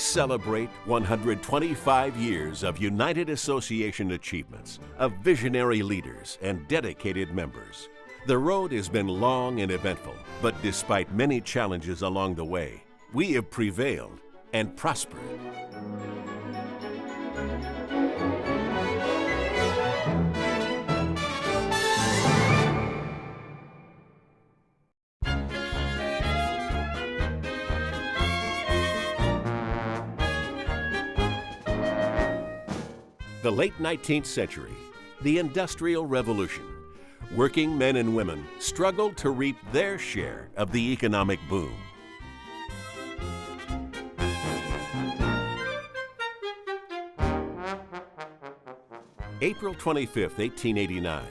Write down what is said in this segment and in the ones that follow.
celebrate 125 years of United Association achievements, of visionary leaders and dedicated members. The road has been long and eventful, but despite many challenges along the way, we have prevailed and prospered. The late 19th century, the Industrial Revolution. Working men and women struggled to reap their share of the economic boom. April 25, 1889,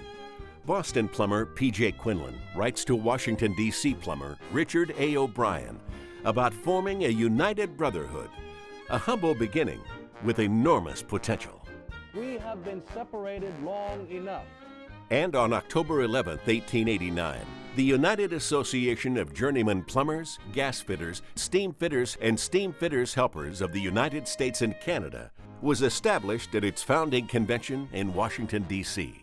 Boston plumber P.J. Quinlan writes to Washington, D.C. plumber Richard A. O'Brien about forming a united brotherhood, a humble beginning with enormous potential. We have been separated long enough. And on October 11, 1889, the United Association of Journeyman Plumbers, Gas Fitters, Steam Fitters, and Steam Fitters Helpers of the United States and Canada was established at its founding convention in Washington, D.C.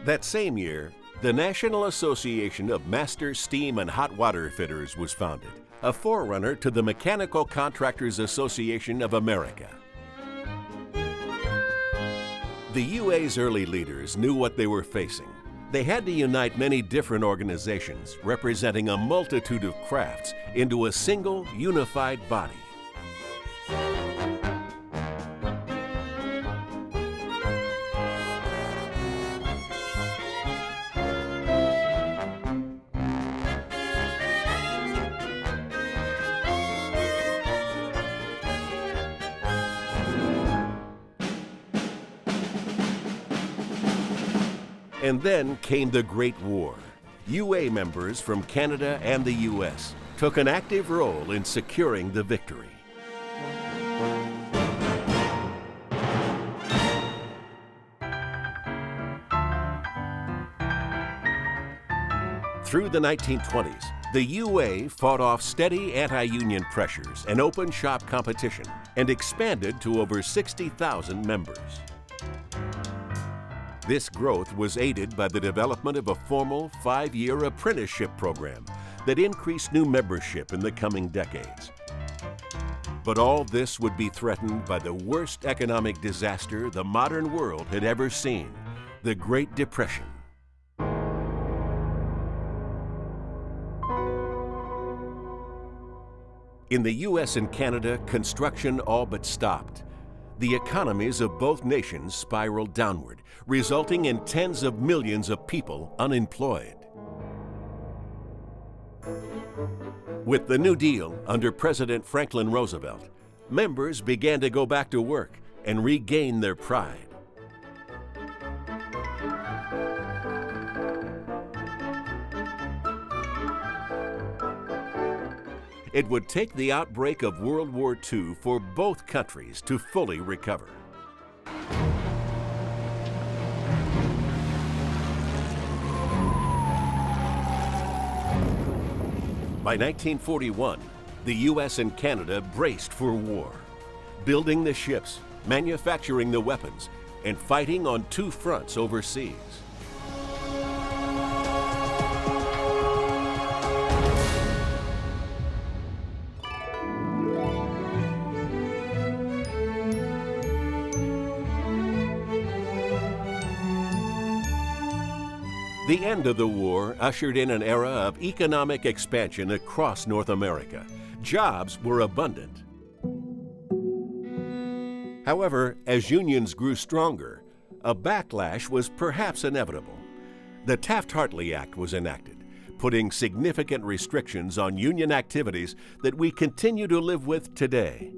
That same year, the National Association of Master Steam and Hot Water Fitters was founded, a forerunner to the Mechanical Contractors Association of America. The UA's early leaders knew what they were facing. They had to unite many different organizations representing a multitude of crafts into a single unified body. And then came the Great War. UA members from Canada and the US took an active role in securing the victory. Through the 1920s, the UA fought off steady anti-union pressures and open shop competition and expanded to over 60,000 members. This growth was aided by the development of a formal 5-year apprenticeship program that increased new membership in the coming decades. But all this would be threatened by the worst economic disaster the modern world had ever seen, the Great Depression. In the US and Canada, construction all but stopped. The economies of both nations spiraled downward, resulting in tens of millions of people unemployed. With the New Deal under President Franklin Roosevelt, members began to go back to work and regain their pride. It would take the outbreak of World War II for both countries to fully recover. By 1941, the US and Canada braced for war, building the ships, manufacturing the weapons, and fighting on two fronts overseas. The end of the war ushered in an era of economic expansion across North America. Jobs were abundant. However, as unions grew stronger, a backlash was perhaps inevitable. The Taft-Hartley Act was enacted, putting significant restrictions on union activities that we continue to live with today.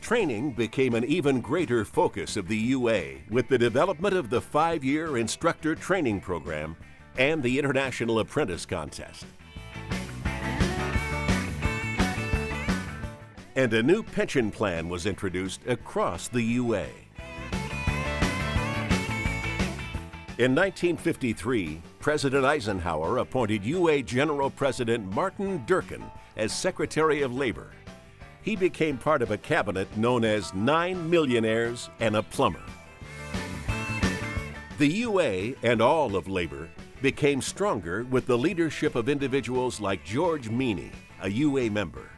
Training became an even greater focus of the UA with the development of the 5-year instructor training program and the International Apprentice Contest. And a new pension plan was introduced across the UA. In 1953, President Eisenhower appointed UA General President Martin Durkin as Secretary of Labor. He became part of a cabinet known as 9 Millionaires and a Plumber. The UA and all of labor became stronger with the leadership of individuals like George Meany, a UA member.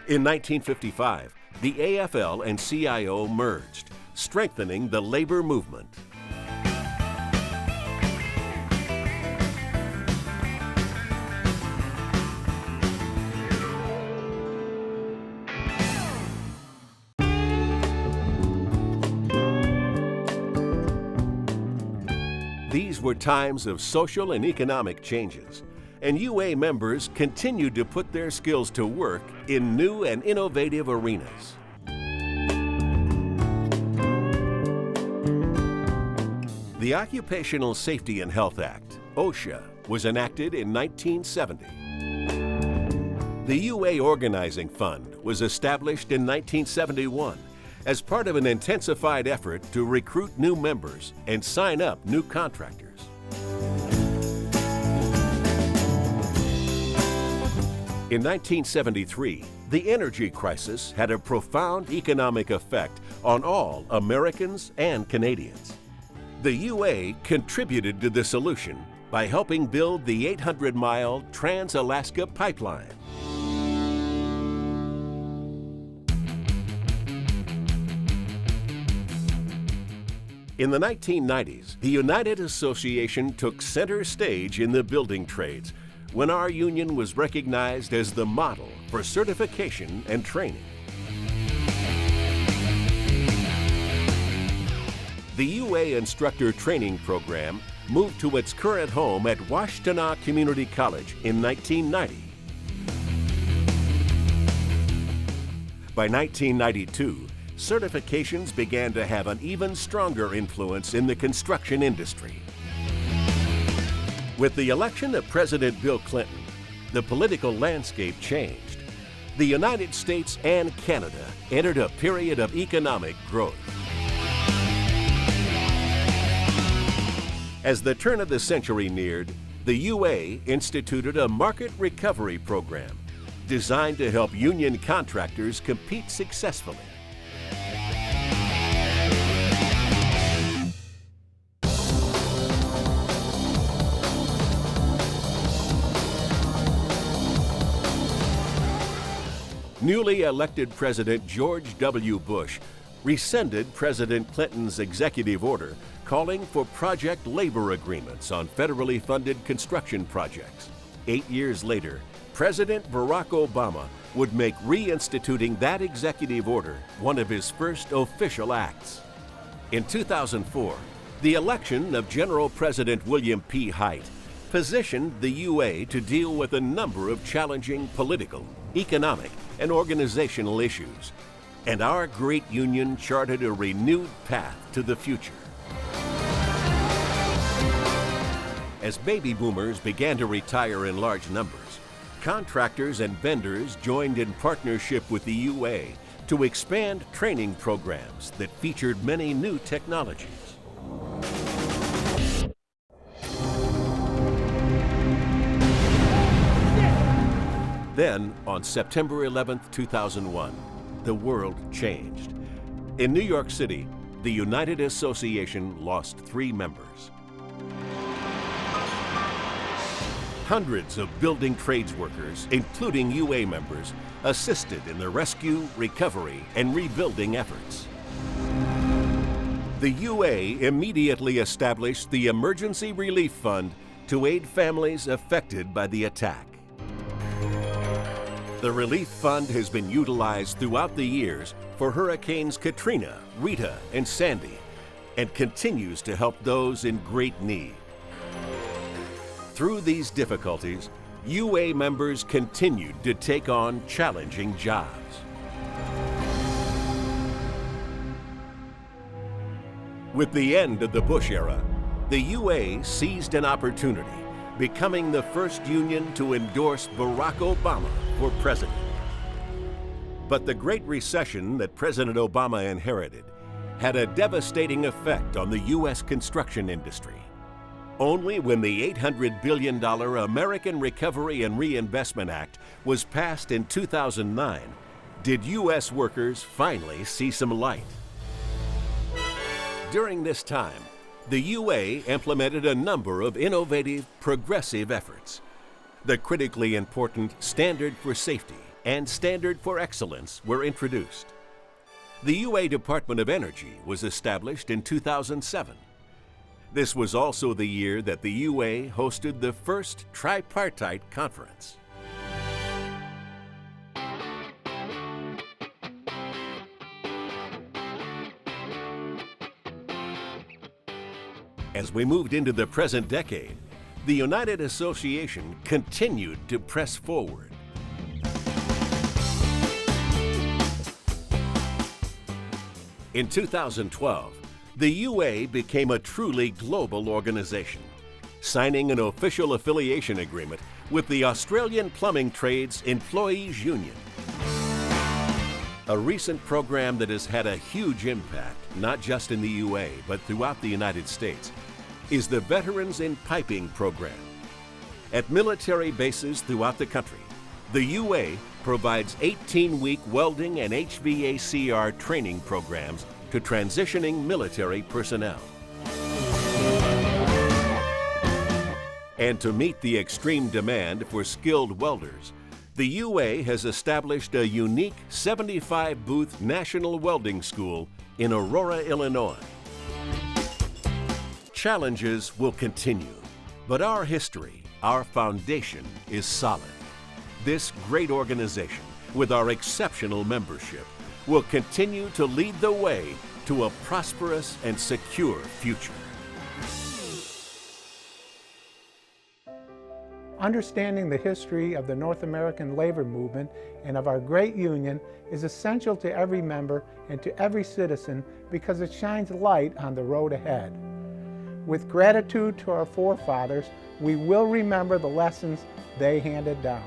In 1955, the AFL and CIO merged, strengthening the labor movement. These were times of social and economic changes, and UA members continued to put their skills to work in new and innovative arenas. The Occupational Safety and Health Act, OSHA, was enacted in 1970. The UA Organizing Fund was established in 1971 as part of an intensified effort to recruit new members and sign up new contractors. In 1973, the energy crisis had a profound economic effect on all Americans and Canadians. The UA contributed to the solution by helping build the 800-mile Trans-Alaska Pipeline. In the 1990s, the United Association took center stage in the building trades when our union was recognized as the model for certification and training. The UA Instructor Training Program moved to its current home at Washtenaw Community College in 1990. By 1992, certifications began to have an even stronger influence in the construction industry. With the election of President Bill Clinton, the political landscape changed. The United States and Canada entered a period of economic growth. As the turn of the century neared, the UA instituted a market recovery program designed to help union contractors compete successfully. Newly elected President George W. Bush rescinded President Clinton's executive order calling for project labor agreements on federally funded construction projects. 8 years later, President Barack Obama would make reinstituting that executive order one of his first official acts. In 2004, the election of General President William P. Hite positioned the UA to deal with a number of challenging political, economic, and organizational issues, and our great union charted a renewed path to the future. As baby boomers began to retire in large numbers, contractors and vendors joined in partnership with the UA to expand training programs that featured many new technologies. Then, on September 11, 2001, the world changed. In New York City, the United Association lost 3 members. Hundreds of building trades workers, including UA members, assisted in the rescue, recovery, and rebuilding efforts. The UA immediately established the Emergency Relief Fund to aid families affected by the attack. The relief fund has been utilized throughout the years for Hurricanes Katrina, Rita, and Sandy, and continues to help those in great need. Through these difficulties, UA members continued to take on challenging jobs. With the end of the Bush era, the UA seized an opportunity, becoming the first union to endorse Barack Obama for president. But the Great Recession that President Obama inherited had a devastating effect on the U.S. construction industry. Only when the $800 billion American Recovery and Reinvestment Act was passed in 2009 did U.S. workers finally see some light. During this time, the UA implemented a number of innovative, progressive efforts. The critically important Standard for Safety and Standard for Excellence were introduced. The UA Department of Energy was established in 2007. This was also the year that the UA hosted the first tripartite conference. As we moved into the present decade, the United Association continued to press forward. In 2012, the UA became a truly global organization, signing an official affiliation agreement with the Australian Plumbing Trades Employees Union. A recent program that has had a huge impact, not just in the UA, but throughout the United States, is the Veterans in Piping program. At military bases throughout the country, the UA provides 18-week welding and HVACR training programs to transitioning military personnel. And to meet the extreme demand for skilled welders, the UA has established a unique 75-booth National Welding School in Aurora, Illinois. Challenges will continue, but our history, our foundation is solid. This great organization, with our exceptional membership, will continue to lead the way to a prosperous and secure future. Understanding the history of the North American labor movement and of our great union is essential to every member and to every citizen because it shines light on the road ahead. With gratitude to our forefathers, we will remember the lessons they handed down.